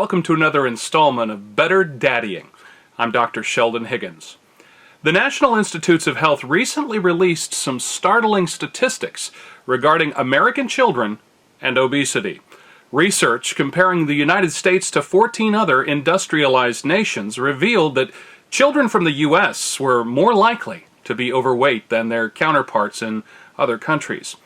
welcome to another installment of Better Daddying. I'm Dr. Sheldon Higgins. The National Institutes of Health recently released some startling statistics regarding American children and obesity. Research comparing the United States to 14 other industrialized nations revealed that children from the U.S. were more likely to be overweight than their counterparts in other countries.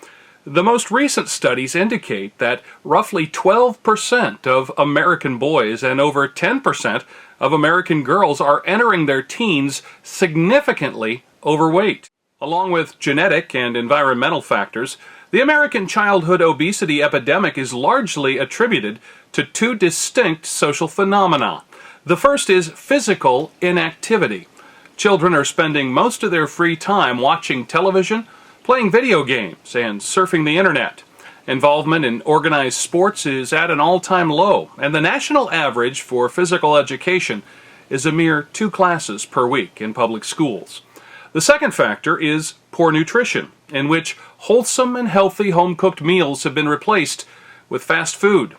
The most recent studies indicate that roughly 12% of American boys and over 10% of American girls are entering their teens significantly overweight. Along with genetic and environmental factors, the American childhood obesity epidemic is largely attributed to two distinct social phenomena. The first is physical inactivity. Children are spending most of their free time watching television, playing video games, and surfing the internet. Involvement in organized sports is at an all-time low, and the national average for physical education is a mere 2 classes per week in public schools. The second factor is poor nutrition, in which wholesome and healthy home-cooked meals have been replaced with fast food.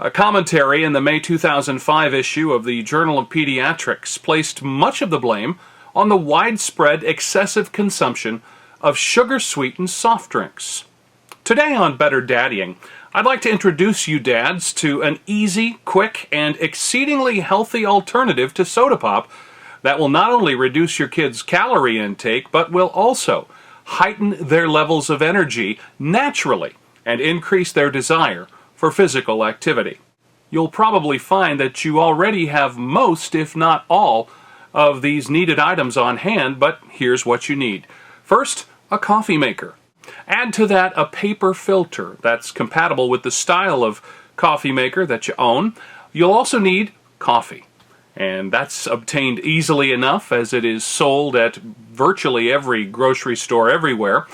A commentary in the May 2005 issue of the Journal of Pediatrics placed much of the blame on the widespread excessive consumption of sugar-sweetened soft drinks. Today on Better Daddying, I'd like to introduce you dads to an easy, quick, and exceedingly healthy alternative to soda pop that will not only reduce your kids' calorie intake, but will also heighten their levels of energy naturally and increase their desire for physical activity. You'll probably find that you already have most, if not all, of these needed items on hand, but here's what you need. First, a coffee maker. Add to that a paper filter that's compatible with the style of coffee maker that you own. You'll also need coffee, and that's obtained easily enough as it is sold at virtually every grocery store everywhere.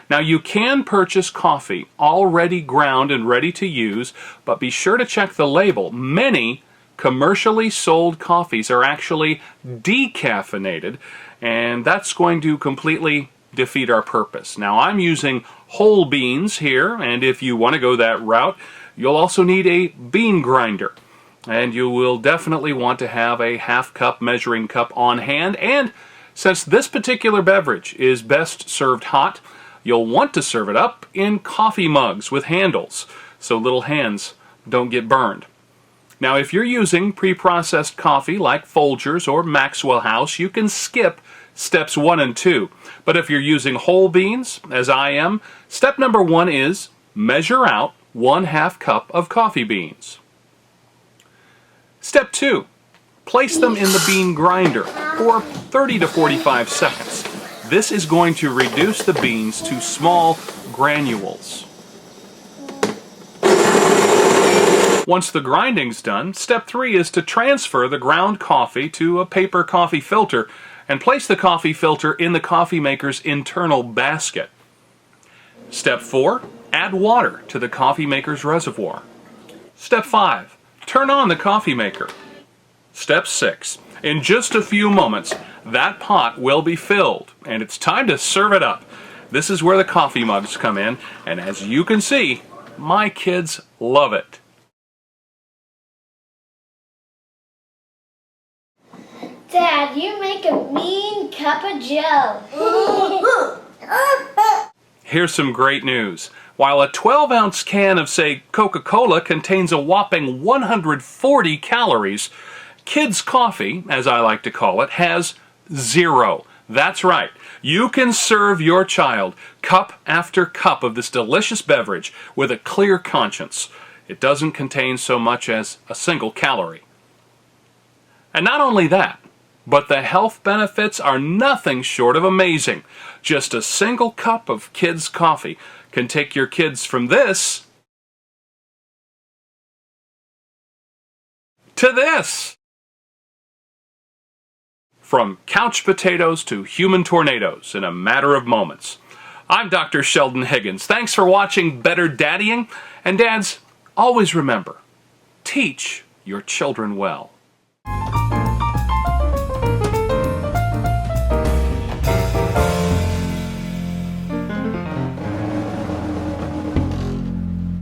Now, you can purchase coffee already ground and ready to use, but be sure to check the label. Many commercially sold coffees are actually decaffeinated, and that's going to completely defeat our purpose. Now, I'm using whole beans here, and if you want to go that route, you'll also need a bean grinder. And you will definitely want to have a half-cup measuring cup on hand, and since this particular beverage is best served hot, you'll want to serve it up in coffee mugs with handles, so little hands don't get burned. Now, if you're using pre-processed coffee like Folgers or Maxwell House, you can skip steps 1 and 2. But if you're using whole beans, as I am, step number 1 is measure out 1/2 cup of coffee beans. Step 2, place them in the bean grinder for 30 to 45 seconds. This is going to reduce the beans to small granules. Once the grinding's done, step 3 is to transfer the ground coffee to a paper coffee filter and place the coffee filter in the coffee maker's internal basket. Step 4, add water to the coffee maker's reservoir. Step 5, turn on the coffee maker. Step 6, in just a few moments, that pot will be filled, and it's time to serve it up. This is where the coffee mugs come in, and as you can see, my kids love it. Dad, you make a mean cup of joe. Here's some great news. While a 12-ounce can of, say, Coca-Cola contains a whopping 140 calories, kids' coffee, as I like to call it, has 0. That's right. You can serve your child cup after cup of this delicious beverage with a clear conscience. It doesn't contain so much as a single calorie. And not only that, but the health benefits are nothing short of amazing. Just a single cup of kids' coffee can take your kids from this to this. From couch potatoes to human tornadoes in a matter of moments. I'm Dr. Sheldon Higgins. Thanks for watching Better Daddying. And dads, always remember, teach your children well.